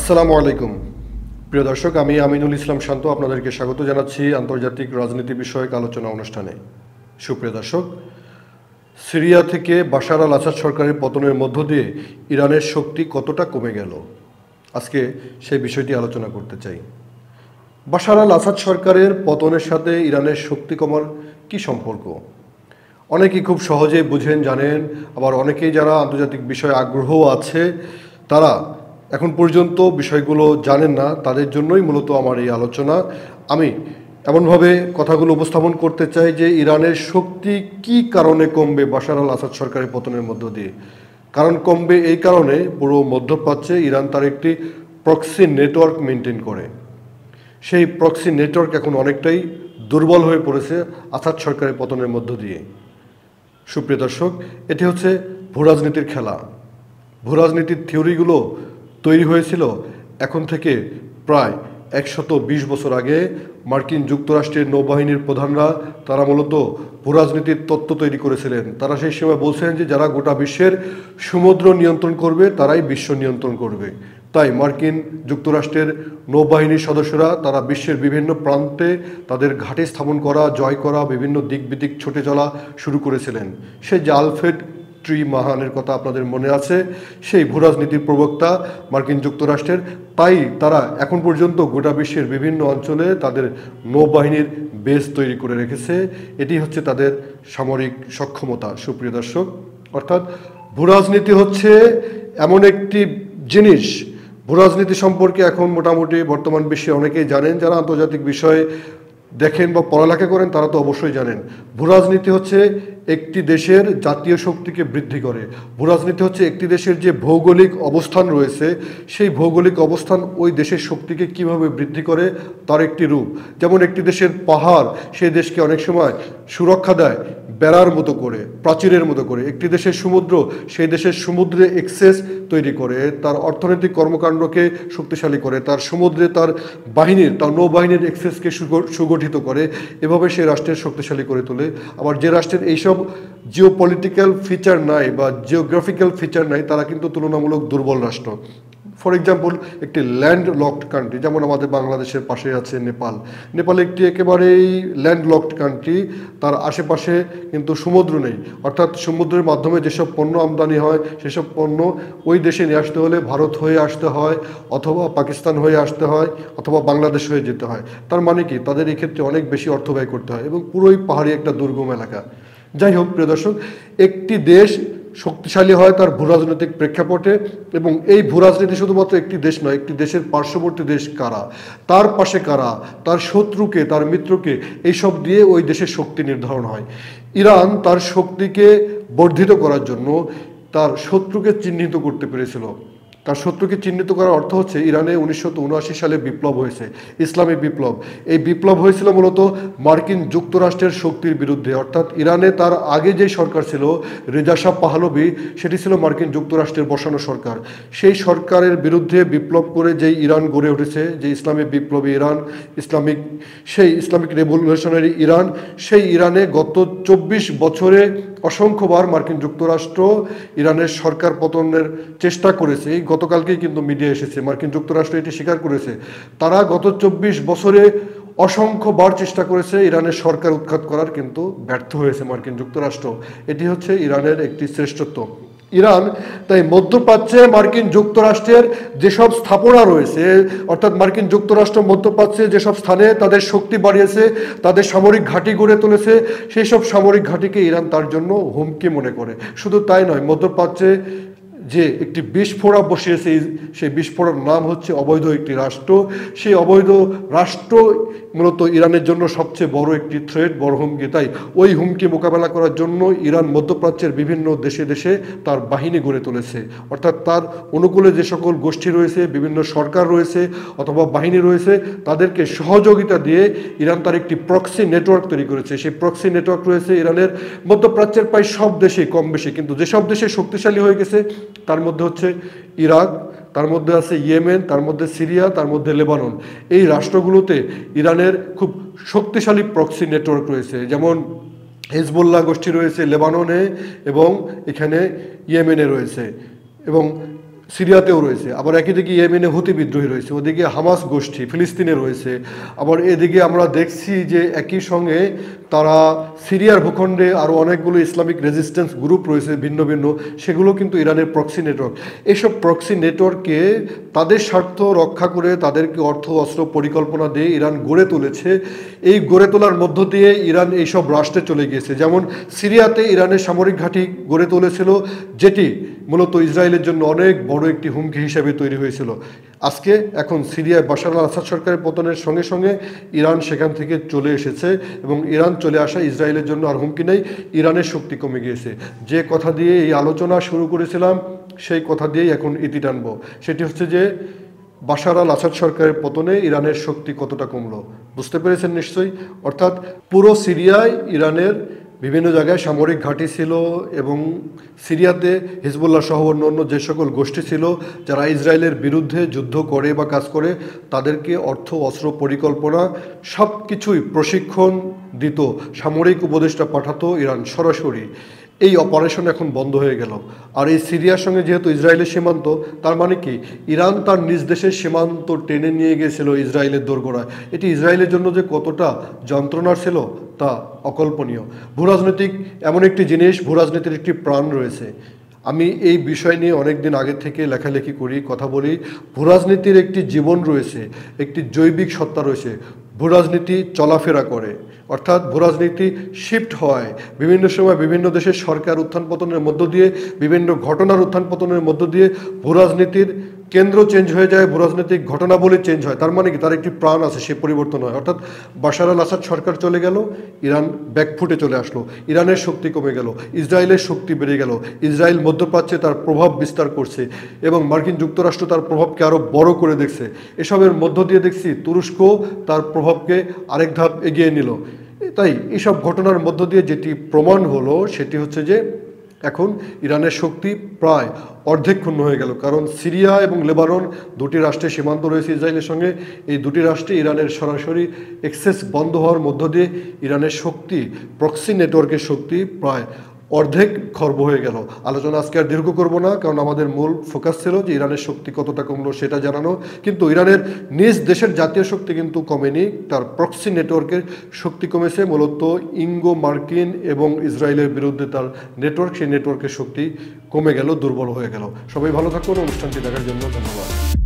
আসসালামু আলাইকুম প্রিয় দর্শক, আমি আমিনুল ইসলাম শান্ত আপনাদেরকে স্বাগত জানাচ্ছি আন্তর্জাতিক রাজনীতি বিষয়ক আলোচনা অনুষ্ঠানে। সুপ্রিয় দর্শক, সিরিয়া থেকে বাশার আল আসাদ সরকারের পতনের মধ্য দিয়ে ইরানের শক্তি কতটা কমে গেল, আজকে সেই বিষয়টি আলোচনা করতে চাই। বাশার আল আসাদ সরকারের পতনের সাথে ইরানের শক্তি কমার কী সম্পর্ক? অনেকেই খুব সহজেই বুঝেন, জানেন, আবার অনেকেই যারা আন্তর্জাতিক বিষয়ে আগ্রহ আছে তারা এখন পর্যন্ত বিষয়গুলো জানেন না, তাদের জন্যই মূলত আমার এই আলোচনা। আমি এমনভাবে কথাগুলো উপস্থাপন করতে চাই যে ইরানের শক্তি কি কারণে কমবে বাশার আল আসাদ সরকারের পতনের মধ্য দিয়ে। কারণ কমবে এই কারণে, পুরো মধ্যপ্রাচ্যে ইরান তার একটি প্রক্সি নেটওয়ার্ক মেনটেন করে। সেই প্রক্সি নেটওয়ার্ক এখন অনেকটাই দুর্বল হয়ে পড়েছে আসাদ সরকারের পতনের মধ্য দিয়ে। সুপ্রিয় দর্শক, এটি হচ্ছে ভূরাজনীতির খেলা। ভূরাজনীতির থিওরিগুলো তৈরি হয়েছিল এখন থেকে প্রায় 120 বছর আগে। মার্কিন যুক্তরাষ্ট্রের নৌবাহিনীর প্রধানরা তারা মূলত ভূরাজনীতির তত্ত্ব তৈরি করেছিলেন। তারা সেই সময় বলছেন যে যারা গোটা বিশ্বের সমুদ্র নিয়ন্ত্রণ করবে তারাই বিশ্ব নিয়ন্ত্রণ করবে। তাই মার্কিন যুক্তরাষ্ট্রের নৌবাহিনীর সদস্যরা তারা বিশ্বের বিভিন্ন প্রান্তে তাদের ঘাঁটি স্থাপন করা, জয় করা, বিভিন্ন দিক বিদিক ছুটে চলা শুরু করেছিলেন। সেই যে আলফ্রেড ট্রি মাহানের কথা আপনাদের মনে আছে, সেই ভূরাজনীতির প্রবক্তা মার্কিন যুক্তরাষ্ট্রের। তাই তারা এখন পর্যন্ত গোটা বিশ্বের বিভিন্ন অঞ্চলে তাদের নৌবাহিনীর বেস তৈরি করে রেখেছে। এটি হচ্ছে তাদের সামরিক সক্ষমতা। সুপ্রিয় দর্শক, অর্থাৎ ভূরাজনীতি হচ্ছে এমন একটি জিনিস, ভূরাজনীতি সম্পর্কে এখন মোটামুটি বর্তমান বিশ্বে অনেকেই জানেন। যারা আন্তর্জাতিক বিষয়ে দেখেন বা পড়ালেখা করেন তারা তো অবশ্যই জানেন। ভূরাজনীতি হচ্ছে একটি দেশের জাতীয় শক্তিকে বৃদ্ধি করে। ভূরাজনীতি হচ্ছে একটি দেশের যে ভৌগোলিক অবস্থান রয়েছে, সেই ভৌগোলিক অবস্থান ওই দেশের শক্তিকে কিভাবে বৃদ্ধি করে তার একটি রূপ। যেমন একটি দেশের পাহাড় সেই দেশকে অনেক সময় সুরক্ষা দেয় বেড়ার মতো করে, প্রাচীরের মতো করে। একটি দেশের সমুদ্র সেই দেশের সমুদ্রে এক্সেস তৈরি করে, তার অর্থনৈতিক কর্মকাণ্ডকে শক্তিশালী করে, তার সমুদ্রে তার বাহিনীর, তার নৌবাহিনীর এক্সেসকে সুগঠিত করে। এভাবে সেই রাষ্ট্রের শক্তিশালী করে তোলে। আবার যে রাষ্ট্রের এইসব জিওপলিটিক্যাল ফিচার নাই বা জিওগ্রাফিক্যাল ফিচার নাই, তারা কিন্তু তুলনামূলক দুর্বল রাষ্ট্র। ফর এক্সাম্পল, একটি ল্যান্ড লকড কান্ট্রি, যেমন আমাদের বাংলাদেশের পাশে আছে নেপাল। নেপাল একটি একেবারেই ল্যান্ড লকড কান্ট্রি, তার আশেপাশে কিন্তু সমুদ্র নেই। অর্থাৎ সমুদ্রের মাধ্যমে যেসব পণ্য আমদানি হয় সেসব পণ্য ওই দেশে নিয়ে আসতে হলে ভারত হয়ে আসতে হয়, অথবা পাকিস্তান হয়ে আসতে হয়, অথবা বাংলাদেশ হয়ে যেতে হয়। তার মানে কি, তাদের এই ক্ষেত্রে অনেক বেশি অর্থ ব্যয় করতে হয়, এবং পুরোই পাহাড়ি একটা দুর্গম এলাকা। যাই হোক প্রিয় দর্শক, একটি দেশ শক্তিশালী হয় তার ভূরাজনৈতিক প্রেক্ষাপটে, এবং এই ভূরাজনীতি শুধুমাত্র একটি দেশ নয়, একটি দেশের পার্শ্ববর্তী দেশ কারা, তার পাশে কারা, তার শত্রুকে, তার মিত্রকে, এইসব দিয়ে ওই দেশের শক্তি নির্ধারণ হয়। ইরান তার শক্তিকে বর্ধিত করার জন্য তার শত্রুকে চিহ্নিত করতে পেরেছিল। তার শত্রুকে চিহ্নিত করার অর্থ হচ্ছে, ইরানে 1979 সালে বিপ্লব হয়েছে, ইসলামী বিপ্লব। এই বিপ্লব হয়েছিল মূলত মার্কিন যুক্তরাষ্ট্রের শক্তির বিরুদ্ধে। অর্থাৎ ইরানে তার আগে যে সরকার ছিল, রেজা শাহ পাহলভি, সেটি ছিল মার্কিন যুক্তরাষ্ট্রের বসানো সরকার। সেই সরকারের বিরুদ্ধে বিপ্লব করে যেই ইরান গড়ে উঠেছে, যে ইসলামী বিপ্লবী ইরান, সেই ইসলামিক রেভলিউশনারি ইরান, সেই ইরানে গত 24 বছরে অসংখ্যবার মার্কিন যুক্তরাষ্ট্র ইরানের সরকার পতনের চেষ্টা করেছে। গতকালকেই কিন্তু মিডিয়া এসেছে, মার্কিন যুক্তরাষ্ট্র এটি স্বীকার করেছে। তারা গত 24 বছরে অসংখ্যবার চেষ্টা করেছে ইরানের সরকার উৎখাত করার, কিন্তু ব্যর্থ হয়েছে মার্কিন যুক্তরাষ্ট্র। এটি হচ্ছে ইরানের একটি শ্রেষ্ঠত্ব। ইরান তাই মধ্যপ্রাচ্যে মার্কিন যুক্তরাষ্ট্রের যেসব স্থাপনা রয়েছে, অর্থাৎ মার্কিন যুক্তরাষ্ট্র মধ্যপ্রাচ্যে যেসব স্থানে তাদের শক্তি বাড়িয়েছে, তাদের সামরিক ঘাঁটি গড়ে তুলেছে, সেই সব সামরিক ঘাঁটিকে ইরান তার জন্য হুমকি মনে করে। শুধু তাই নয়, মধ্যপ্রাচ্যে যে একটি বিস্ফোরা বসিয়েছে, সেই বিস্ফোরার নাম হচ্ছে অবৈধ একটি রাষ্ট্র। সেই অবৈধ রাষ্ট্র মূলত ইরানের জন্য সবচেয়ে বড় একটি থ্রেট, বড় হুমকি। তাই ওই হুমকি মোকাবেলা করার জন্য ইরান মধ্যপ্রাচ্যের বিভিন্ন দেশে দেশে তার বাহিনী গড়ে তুলেছে। অর্থাৎ তার অনুকূলে যে সকল গোষ্ঠী রয়েছে, বিভিন্ন সরকার রয়েছে অথবা বাহিনী রয়েছে, তাদেরকে সহযোগিতা দিয়ে ইরান তার একটি প্রক্সি নেটওয়ার্ক তৈরি করেছে। সেই প্রক্সি নেটওয়ার্ক রয়েছে ইরানের মধ্যপ্রাচ্যের প্রায় সব দেশে কম বেশি, কিন্তু যেসব দেশে শক্তিশালী হয়ে গেছে তার মধ্যে হচ্ছে ইরাক, তার মধ্যে আছে ইয়েমেন, তার মধ্যে সিরিয়া, তার মধ্যে লেবানন। এই রাষ্ট্রগুলোতে ইরানের খুব শক্তিশালী প্রক্সি নেটওয়ার্ক রয়েছে। যেমন হিজবুল্লাহ গোষ্ঠী রয়েছে লেবাননে, এবং এখানে ইয়েমেনে রয়েছে, এবং সিরিয়াতেও রয়েছে, আবার একই দিকে ইয়েমেনে হুতি বিদ্রোহী রয়েছে, ওদিকে হামাস গোষ্ঠী ফিলিস্তিনে রয়েছে, আবার এদিকে আমরা দেখছি যে একই সঙ্গে তারা সিরিয়ার ভূখণ্ডে আরও অনেকগুলো ইসলামিক রেজিস্ট্যান্স গ্রুপ রয়েছে ভিন্ন ভিন্ন, সেগুলো কিন্তু ইরানের প্রক্সি নেটওয়ার্ক। এইসব প্রক্সি নেটওয়ার্ককে তাদের স্বার্থ রক্ষা করে তাদেরকে অর্থ অস্ত্র পরিকল্পনা দিয়ে ইরান গড়ে তুলেছে। এই গড়ে তোলার মধ্য দিয়ে ইরান এইসব রাষ্ট্রে চলে গিয়েছে। যেমন সিরিয়াতে ইরানের সামরিক ঘাঁটি গড়ে তুলেছিল, যেটি মূলত ইসরায়েলের জন্য অনেক বড় একটি হুমকি হিসেবে তৈরি হয়েছিল। আজকে এখন সিরিয়ায় বাশার আল আসাদ সরকারের পতনের সঙ্গে সঙ্গে ইরান সেখান থেকে চলে এসেছে, এবং ইরান চলে আসা ইসরায়েলের জন্য আর হুমকি নেই, ইরানের শক্তি কমে গিয়েছে। যে কথা দিয়ে এই আলোচনা শুরু করেছিলাম সেই কথা দিয়েই এখন ইতি টানবো। সেটি হচ্ছে যে বাশার আল আসাদ সরকারের পতনে ইরানের শক্তি কতটা কমলো, বুঝতে পেরেছেন নিশ্চয়ই। অর্থাৎ পুরো সিরিয়ায় ইরানের বিভিন্ন জায়গায় সামরিক ঘাঁটি ছিল, এবং সিরিয়াতে হিজবুল্লাহ সহ অন্য যে সকল গোষ্ঠী ছিল যারা ইসরায়েলের বিরুদ্ধে যুদ্ধ করে বা কাজ করে, তাদেরকে অর্থ অস্ত্র পরিকল্পনা সব কিছুই প্রশিক্ষণ দিত, সামরিক উপদেষ্টা পাঠাতো ইরান সরাসরি। এই অপারেশন এখন বন্ধ হয়ে গেল। আর এই সিরিয়ার সঙ্গে যেহেতু ইসরায়েলের সীমান্ত, তার মানে কি ইরান তার নিজ দেশের সীমান্ত টেনে নিয়ে গিয়েছিল ইসরায়েলের দোরগোড়ায়। এটি ইসরায়েলের জন্য যে কতটা যন্ত্রণার ছিল তা অকল্পনীয়। ভূরাজনৈতিক এমন একটি জিনিস, ভূরাজনীতির একটি প্রাণ রয়েছে। আমি এই বিষয় নিয়ে অনেক দিন আগে থেকে লেখালেখি করি, কথা বলি। ভূরাজনীতির একটি জীবন রয়েছে, একটি জৈবিক সত্তা রয়েছে। ভূরাজনীতি চলাফেরা করে, অর্থাৎ ভূরাজনীতি শিফট হয় বিভিন্ন সময়, বিভিন্ন দেশের সরকার উত্থান পতনের মধ্য দিয়ে, বিভিন্ন ঘটনার উত্থান পতনের মধ্য দিয়ে ভূরাজনীতির কেন্দ্র চেঞ্জ হয়ে যায়, ভূরাজনৈতিক ঘটনাবলী চেঞ্জ হয়। তার মানে কি তার একটি প্রাণ আছে, সে পরিবর্তন হয়। অর্থাৎ বাশার আল আসাদ সরকার চলে গেল, ইরান ব্যাকফুটে চলে আসলো, ইরানের শক্তি কমে গেল, ইসরায়েলের শক্তি বেড়ে গেল, ইসরায়েল মধ্যপ্রাচ্যে তার প্রভাব বিস্তার করছে, এবং মার্কিন যুক্তরাষ্ট্র তার প্রভাবকে আরও বড় করে দেখছে। এসবের মধ্য দিয়ে দেখছি তুরস্ক তার প্রভাবকে আরেক ধাপ এগিয়ে নিল। তাই এইসব ঘটনার মধ্য দিয়ে যেটি প্রমাণ হলো সেটি হচ্ছে যে এখন ইরানের শক্তি প্রায় অর্ধেক ক্ষুণ্ণ হয়ে গেল। কারণ সিরিয়া এবং লেবানন দুটি রাষ্ট্রের সীমান্ত রয়েছে ইসরায়েলের সঙ্গে। এই দুটি রাষ্ট্রে ইরানের সরাসরি অ্যাক্সেস বন্ধ হওয়ার মধ্য দিয়ে ইরানের শক্তি, প্রক্সি নেটওয়ার্কের শক্তি প্রায় অর্ধেক খর্ব হয়ে গেল। আলোচনা আজকে আর দীর্ঘ করব না, কারণ আমাদের মূল ফোকাস ছিল যে ইরানের শক্তি কতটা কমলো সেটা জানানো। কিন্তু ইরানের নিজ দেশের জাতীয় শক্তি কিন্তু কমেনি, তার প্রক্সি নেটওয়ার্কের শক্তি কমেছে। মূলত ইঙ্গো মার্কিন এবং ইসরায়েলের বিরুদ্ধে তার নেটওয়ার্ক, সেই নেটওয়ার্কের শক্তি কমে গেল, দুর্বল হয়ে গেল। সবাই ভালো থাকুন, অনুষ্ঠানটি দেখার জন্য ধন্যবাদ।